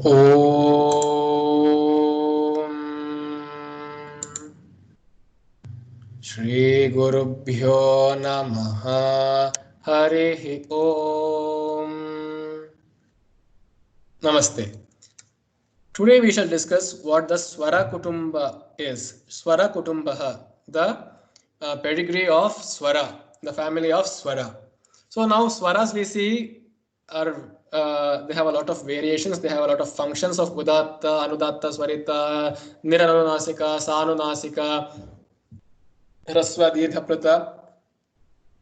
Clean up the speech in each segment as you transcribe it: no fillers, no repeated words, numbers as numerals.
Om Shri Gurubhyo Namaha Harihi Om. Namaste. Today we shall discuss what the Swara Kutumba is. Swara Kutumbaha, the pedigree of Swara, the family of Swara. So now Swaras we see are they have a lot of variations. They have a lot of functions of Udatta, Anudatta, Swarita, Niranunasika, Sanunasika, Hraswa, Dirgha, Prita.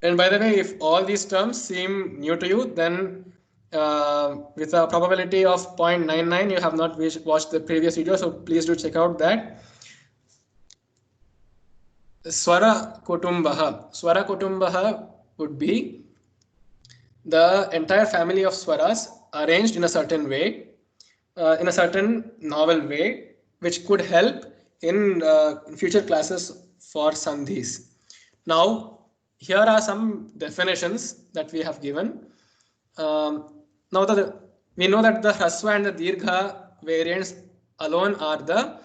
And by the way, if all these terms seem new to you, then with a probability of 0.99, you have not watched the previous video, so please do check out that. Swara Kutumbaha. Swara Kutumbaha would be the entire family of swaras arranged in a certain way, in a certain novel way, which could help in future classes for sandhis. Now, here are some definitions that we have given. Now, we know that the Hraswa and the Dirgha variants alone are the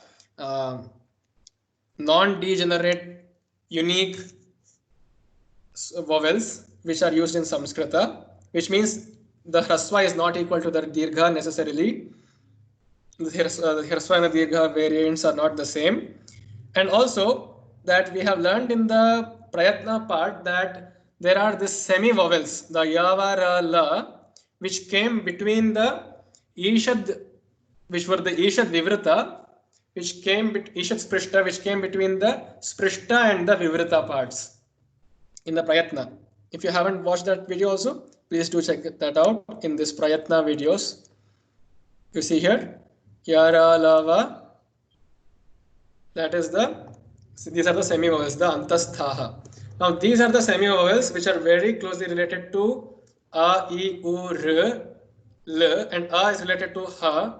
non-degenerate unique vowels which are used in Samskrita, which means the Hraswa is not equal to the Dirgha necessarily. The Hraswa and the Dirgha variants are not the same. And also that we have learned in the Prayatna part that there are these semi-vowels, the Yava, Ra, La, which came between the Ishad, which were the Ishad Vivrita, which came Ishad Sprishta, which came between the Sprishta and the Vivrita parts in the Prayatna. If you haven't watched that video also, please do check that out in this Prayatna videos. You see here, Yara, Lava, that is these are the semi-vowels, the Antasthaha. Now these are the semi-vowels which are very closely related to A, I, U, R, L, and A is related to Ha.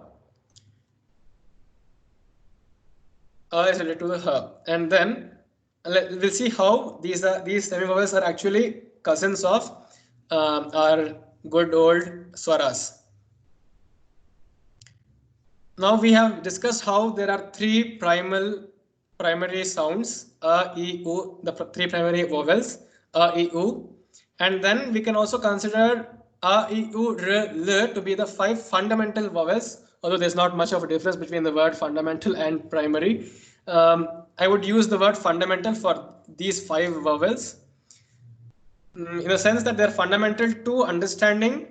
A is related to the Ha. And then we'll see how these semi-vowels are actually cousins of our good old swaras. Now we have discussed how there are three primary sounds, A, I, U, the three primary vowels, A, I, U. And then we can also consider A, I, U, R, L to be the five fundamental vowels, although there's not much of a difference between the word fundamental and primary. I would use the word fundamental for these five vowels in the sense that they're fundamental to understanding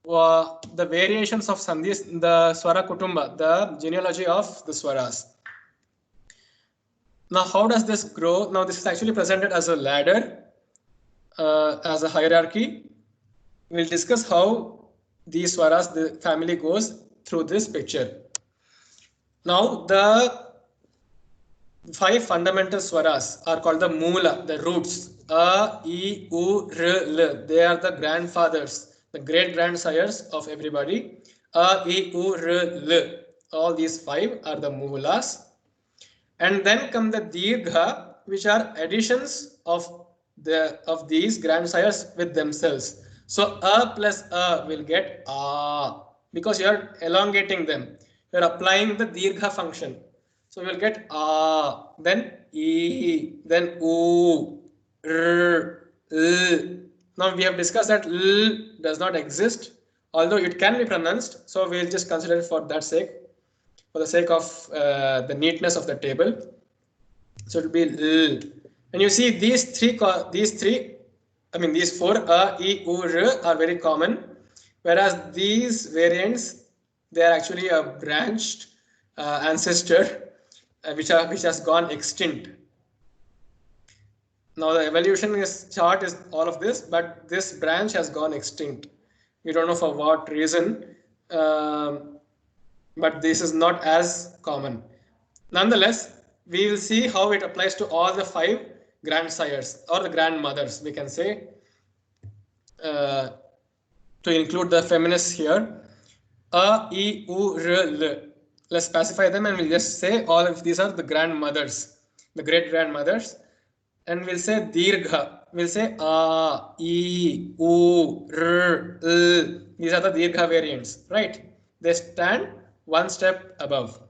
the variations of sandhis, the Swara Kutumba, the genealogy of the Swaras. Now, how does this grow? Now, this is actually presented as a ladder, as a hierarchy. We'll discuss how these Swaras, the family goes through this picture. Now, the five fundamental Swaras are called the Moola, the roots. A, I, U, R, L. They are the grandfathers, the great grandsires of everybody. A, I, U, R, L. All these five are the Moolas. And then come the Dirgha, which are additions of these grandsires with themselves. So A plus A will get A because you are elongating them. You are applying the Dirgha function. So you will get A, then E, then U, R, L. Now we have discussed that L does not exist, although it can be pronounced. So we'll just consider it for that sake, for the sake of the neatness of the table. So it will be L. And you see these four A, I, U, R are very common, whereas these variants, they are actually a branched ancestor which has gone extinct. Now the evolution chart is all of this, but this branch has gone extinct. We don't know for what reason, but this is not as common. Nonetheless, we will see how it applies to all the five grandsires or the grandmothers, we can say, to include the feminists here. A, I, U, R, L. Let's specify them and we'll just say all of these are the grandmothers, the great grandmothers. And we'll say Dirgha. We'll say A, I, U, R, L. These are the Dirgha variants, right? They stand one step above.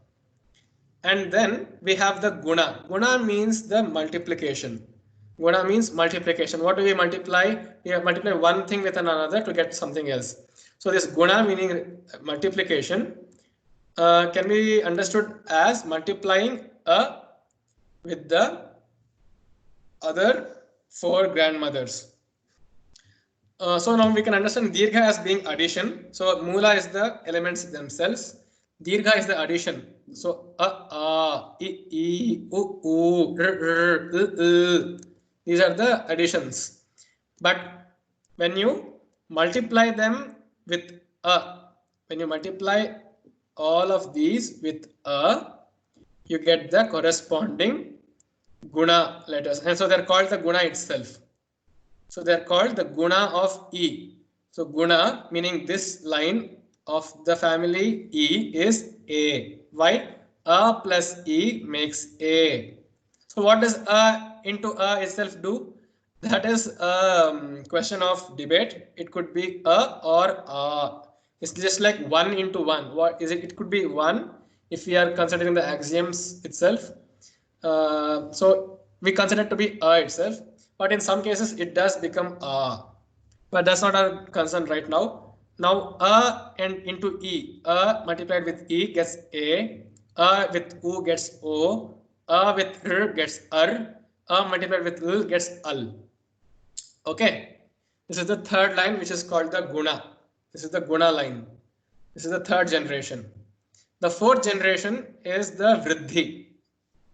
And then we have the guna. Guna means the multiplication. Guna means multiplication. What do we multiply? We multiply one thing with another to get something else. So this guna, meaning multiplication, can be understood as multiplying a with the other four grandmothers. So now we can understand dirgha as being addition. So mula is the elements themselves. Dirgha is the addition. So these are the additions. But when you multiply them with when you multiply all of these with you get the corresponding guna letters, and so they're called the guna itself. So they're called the guna of E. So guna, meaning this line of the family E, is A. Why? A plus E makes A. So what does A into A itself do? That is a question of debate. It could be A or A. It's just like 1 into 1. What is it? It could be 1 if we are considering the axioms itself. So we consider it to be A itself. But in some cases, it does become A. But that's not our concern right now. Now, A and into E. A multiplied with E gets A. A with U gets O. A with R gets R. A multiplied with L gets L. Okay. This is the third line, which is called the guna. This is the guna line. This is the third generation. The fourth generation is the vriddhi.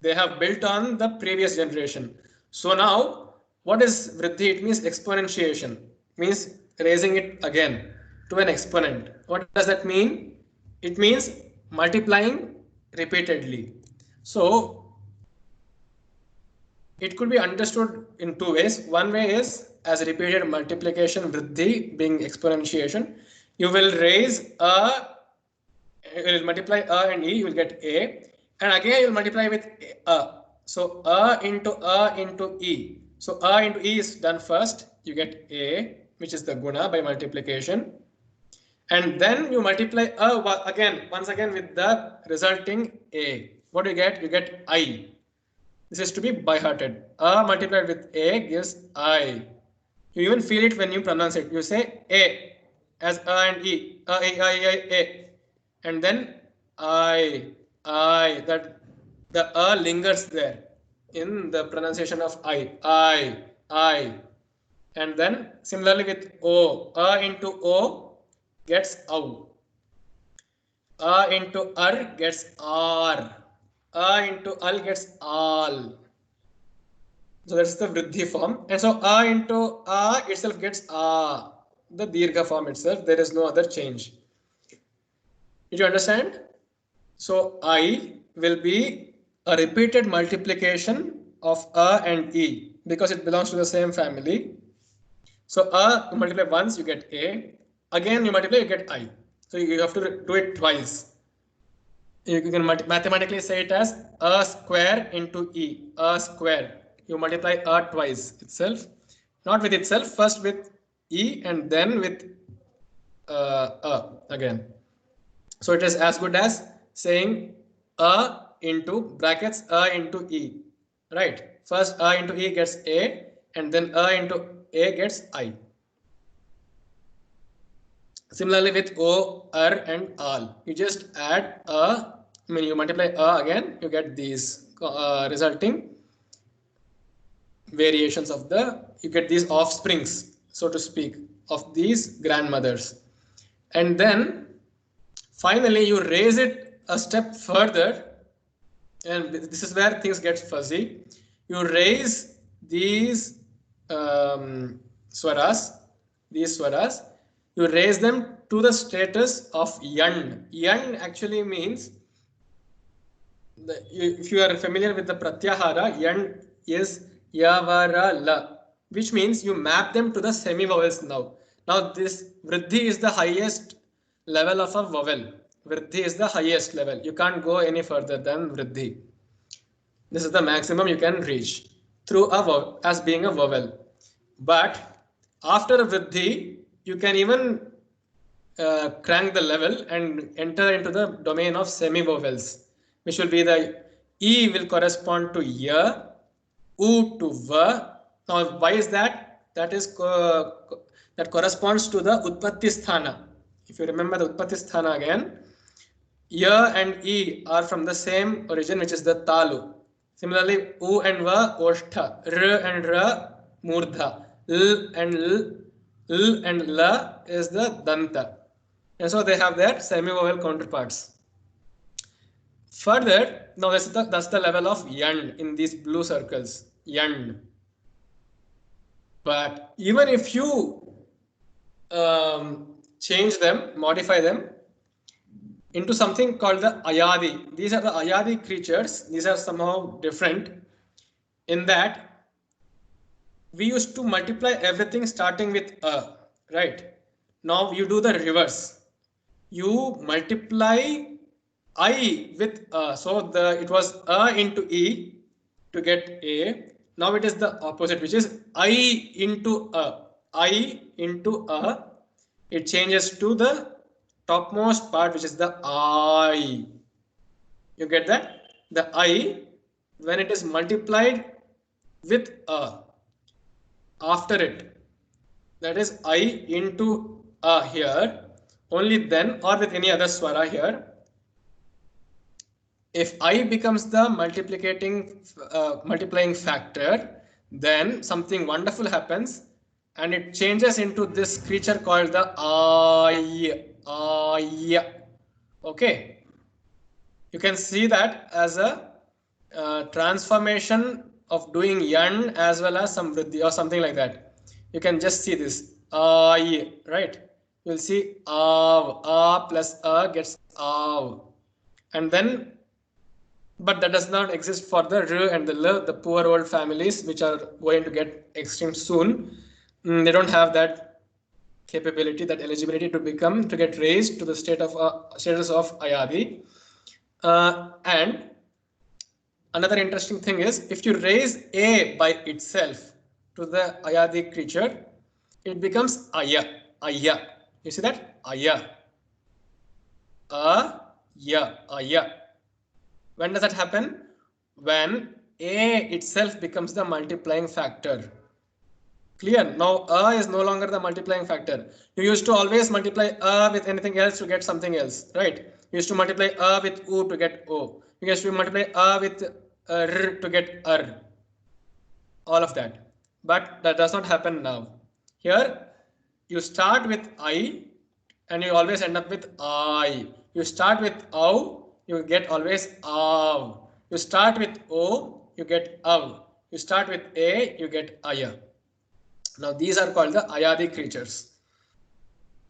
They have built on the previous generation. So now, what is vriddhi? It means exponentiation. Means raising it again to an exponent. What does that mean? It means multiplying repeatedly. So it could be understood in two ways. One way is as repeated multiplication, vriddhi being exponentiation. You will raise you will multiply A and E, you will get A. And again, you will multiply with A. So A into E. So A into E is done first. You get A, which is the guna by multiplication. And then you multiply A once again with the resulting A. What do you get? You get I. This is to be by-hearted. A multiplied with A gives I. You even feel it when you pronounce it. You say A as A and E. A. And then I. That the A lingers there in the pronunciation of I. And then similarly with O. A into O gets OW. A into R gets R. A into Al gets Al. So that's the vriddhi form. And so A into A itself gets A. The dirgha form itself. There is no other change. Did you understand? So I will be a repeated multiplication of A and E because it belongs to the same family. So A, you multiply once, you get A. Again, you multiply, you get I. So you have to do it twice. You can mathematically say it as A square into E. A square. You multiply A twice itself. Not with itself, first with E and then with A again. So it is as good as saying A into brackets A into E. Right. First A into E gets A and then A into A gets I. Similarly with O, R and Al. You just add you multiply A again, you get these resulting variations of you get these offsprings, so to speak, of these grandmothers. And then finally you raise it a step further, and this is where things get fuzzy. You raise these swaras, you raise them to the status of yan. Yan actually means, if you are familiar with the pratyahara, yan is yavara la, which means you map them to the semi-vowels now. Now this vriddhi is the highest level of a vowel. Vriddhi is the highest level. You can't go any further than vriddhi. This is the maximum you can reach through a vowel as being a vowel. But after vriddhi, you can even crank the level and enter into the domain of semi-vowels, which will be the E will correspond to Y, U to V. Now, why is that? That corresponds to the Utpatti Sthana. If you remember the Utpatti Sthana again, Y and E are from the same origin, which is the Talu. Similarly, U and V, Oshtha, R and R, Murdha, L and L is the Danta. And so they have their semi-vowel counterparts. Further, now that's the level of Yand in these blue circles, Yand. But even if you change them, modify them into something called the Ayadi. These are the Ayadi creatures. These are somehow different in that we used to multiply everything starting with A, right? Now you do the reverse. You multiply I with A. So it was A into E to get A. Now it is the opposite, which is I into A. I into A. It changes to the topmost part, which is the I. You get that? The I, when it is multiplied with A after it, that is I into A here, only then, or with any other swara here, if I becomes the multiplying factor, then something wonderful happens and it changes into this creature called the I. Okay. You can see that as a transformation of doing yan as well as some vriddhi or something like that. You can just see this I, right? You'll see a plus a gets av, and then, but that does not exist for the r and the l, the poor old families which are going to get extinct soon. They don't have that capability, that eligibility to get raised to the status of Ayadi. And another interesting thing is, if you raise A by itself to the Ayadi creature, it becomes Aya. You see that? Aya. Aya. When does that happen? When A itself becomes the multiplying factor. Clear? Now A is no longer the multiplying factor. You used to always multiply A with anything else to get something else, right? You used to multiply A with U to get O. You used to multiply A with R to get R. All of that. But that does not happen now. Here, you start with I and you always end up with I. You start with Au, you get always Av. You start with O, you get Av. You start with A, you get Aya. Now these are called the Ayadi creatures.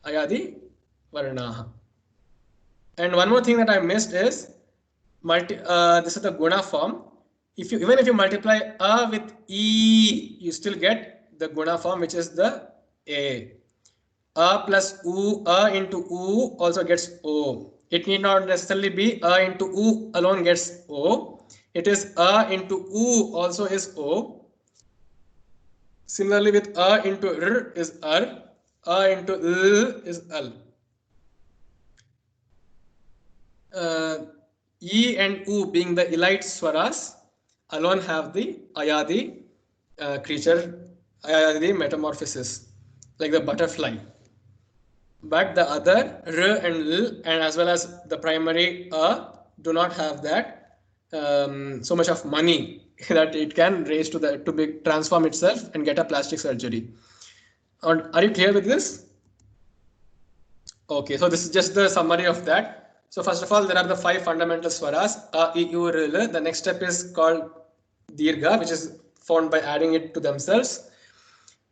Ayadi Varnaha. And one more thing that I missed is this is the Guna form. Even if you multiply A with E, you still get the Guna form, which is the A. A plus U, A into U also gets O. It need not necessarily be A into U alone gets O. It is A into U also is O. Similarly with A into R is R. A into L is L. E and U being the elite swaras alone have the Ayadi creature, Ayadi metamorphosis, like the butterfly. But the other R and L and as well as the primary A do not have that so much of money that it can raise to transform itself and get a plastic surgery. Are you clear with this? Okay, so this is just the summary of that. So first of all, there are the 5 fundamental swaras, A, I, U, R, L. The next step is called Dirgha, which is formed by adding it to themselves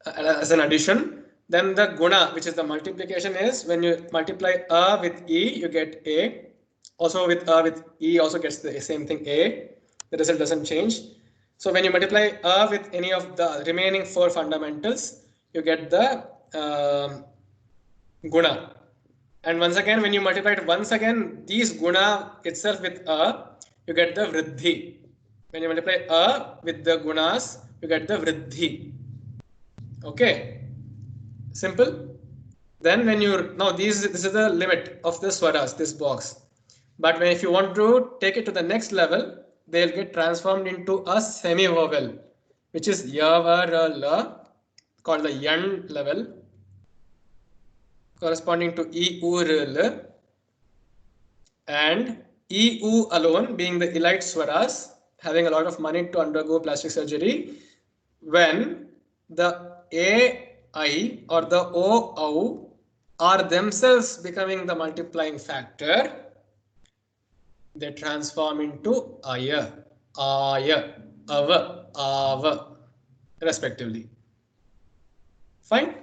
as an addition. Then the Guna, which is the multiplication, is when you multiply A with E, you get A. Also with A with E also gets the same thing, A. The result doesn't change. So when you multiply A with any of the remaining 4 fundamentals, you get the Guna. And once again, when you multiply it once again, these Guna itself with A, you get the Vriddhi. When you multiply A with the Gunas, you get the Vriddhi. Okay. Simple? Then when you're now this is the limit of the swaras, this box. But when if you want to take it to the next level, they'll get transformed into a semi-vowel, which is yavarala, called the yan level, corresponding to e-u-r-l, and e-u alone being the elite swaras, having a lot of money to undergo plastic surgery. When the a-I or the o-au are themselves becoming the multiplying factor, they transform into aya, aya, ava, ava, respectively. Fine.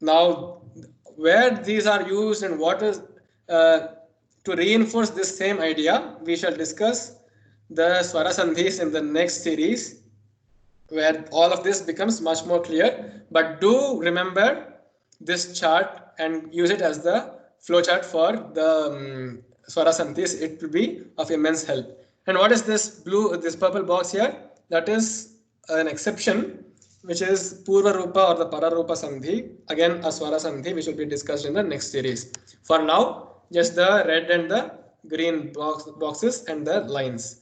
Now, where these are used and what is to reinforce this same idea, we shall discuss the swara sandhis in the next series, where all of this becomes much more clear. But do remember this chart and use it as the flowchart for the swara sandhis. It will be of immense help. And what is this purple box here? That is an exception, which is Purva Rupa or the Pararupa Sandhi. Again, a swara sandhi, which will be discussed in the next series. For now, just the red and the green boxes and the lines.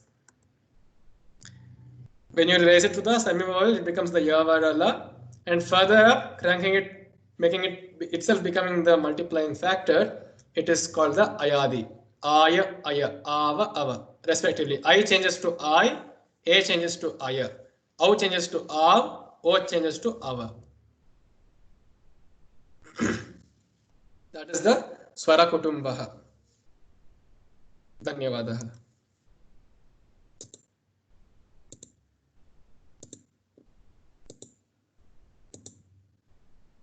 When you raise it to the semi-vowel, it becomes the yavarala, and further up, cranking it, making it itself becoming the multiplying factor, it is called the ayadi. Aya, aya, ava, ava, respectively. I changes to I, A changes to aya, au changes to av, o changes to ava. That is the Swara Kutumbaha. Dhanyavadaha.